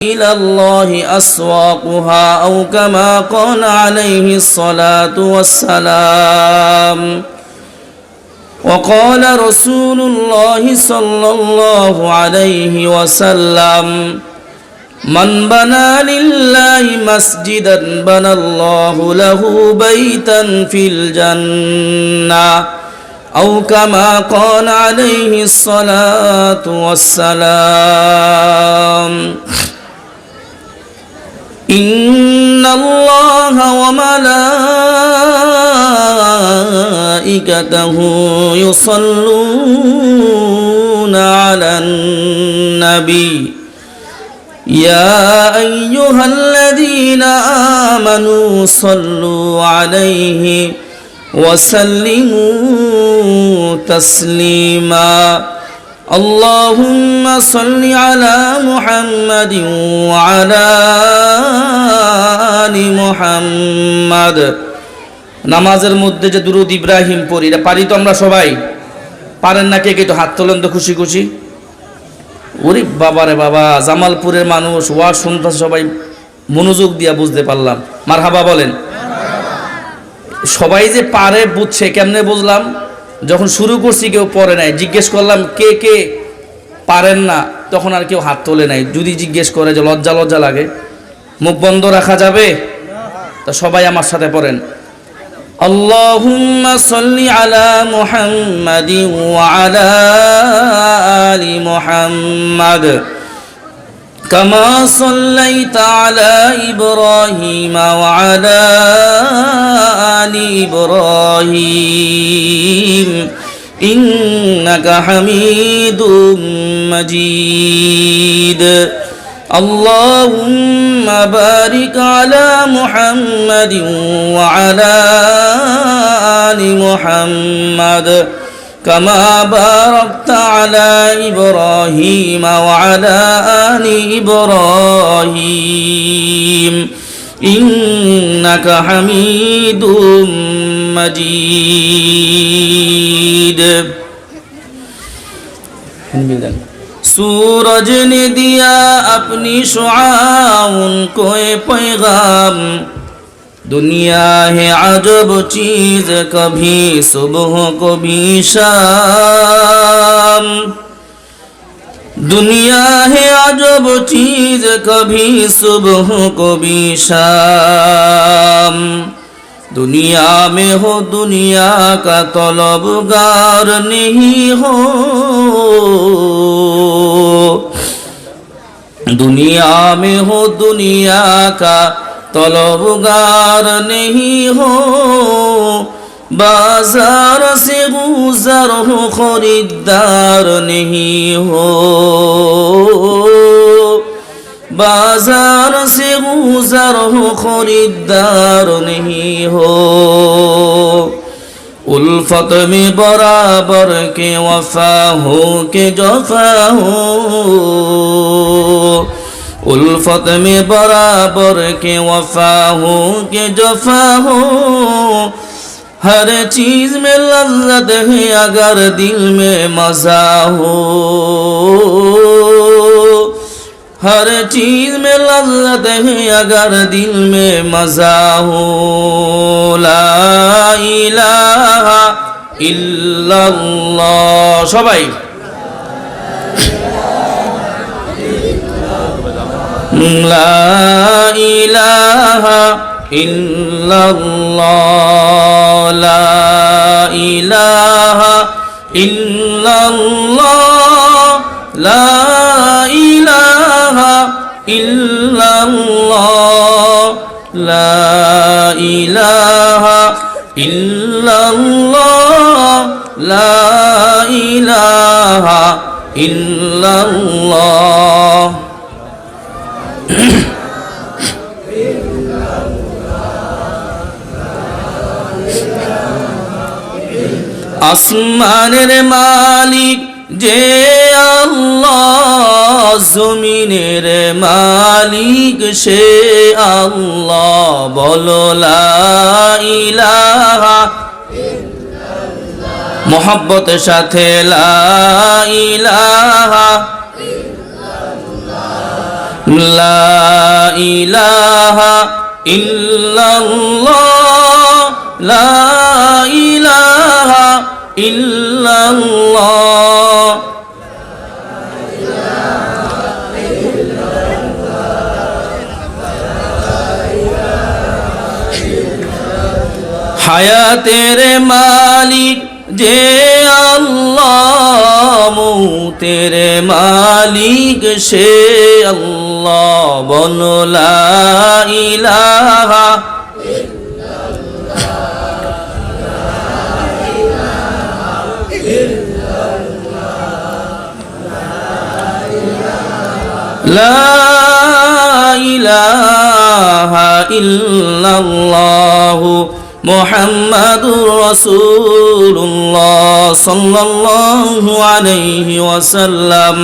إلى الله أسواقها أو كما قال عليه الصلاة والسلام. وقال رسول الله صلى الله عليه وسلم: من بنى لله مسجدا بنى الله له بيتا في الجنة أو كما قال عليه الصلاة والسلام. إن الله وملائكته يصلون على النبي يا أيها الذين آمنوا صلوا عليه وسلموا تسليما. اللهم صل على محمد وعلى آل محمد. নামাজের মধ্যে যে দুরূদ ইব্রাহিম পড়ি, এটা পারি তো আমরা সবাই? পারেন না কে কে? তো হাত তোলেন তো খুশি খুশি। ওরে বাবা রে বাবা, জামালপুরের মানুষ ওয়াজ শুনতে সবাই মনোযোগ দিয়া বুঝতে পারলাম। মারহাবা বলেন। সবাই যে পারে বুঝছে কেমনে বুঝলাম? যখন শুরু করছি কেউ পড়ে নাই, জিজ্ঞেস করলাম কে কে পারেন না, তখন আর কেউ হাত তোলে নাই। যদি জিজ্ঞেস করে যে লজ্জা লজ্জা লাগে, মুখ বন্ধ রাখা যাবে? তা সবাই আমার সাথে পড়েন। اللهم صل على محمد وعلى آل محمد كما صليت على إبراهيم وعلى آل إبراهيم إنك حميد مجيد. اللهم بارك على محمد وعلى آل محمد كما باركت على إبراهيم وعلى آل إبراهيم إنك حميد مجيد. सूरज ने दिया अपनी शुआ उनको पैगाम, दुनिया है अजब चीज कभी सुबह कभी शाम. दुनिया है अजब चीज कभी सुबह कभी शाम. दुनिया में हो दुनिया का तलबगार नहीं हो, दुनिया में हो दुनिया का तलबगार नहीं हो. बाजार से गुजर हो खरीदार नहीं हो, बाजार से गुजर हो खरीदार नहीं हो. उल्फत में बराबर के वफा हो के जफा हो, उल्फत में बराबर के वफा हो के जफा हो. हर चीज में लज्जत है अगर दिल में मजा हो, हर चीज में लज्जत है अगर दिल में मजा हो. ला इलाहा इल्लल्लाह. सबाई ला इलाहा इल्लल्लाह, ला इलाहा इल्लल्लाह, ला इलाहा इल्लल्लाह, ला इलाहा इल्लल्लाह, ला इलाहा इल्लल्लाह. আসমানের মালিক যে আল্লাহ, জমিনের মালিক সে আল্লাহ. বলো লা ইলাহা ইল্লাল্লাহ, মোহাব্বতের সাথে লা ইলাহা ইল্লাল্লাহ, লা ইলাহা ইল্লাল্লাহ লা ইলাহা ইল্লাল্লাহ হায়াতের মালিক যে আল্লাহ, মৌতের মালিক সে আল্লাহ। বলো লা ইলাহা লা ইলাহা ইল্লাল্লাহু মুহাম্মাদুর রাসূলুল্লাহ সাল্লাল্লাহু আলাইহি ওয়াসাল্লাম।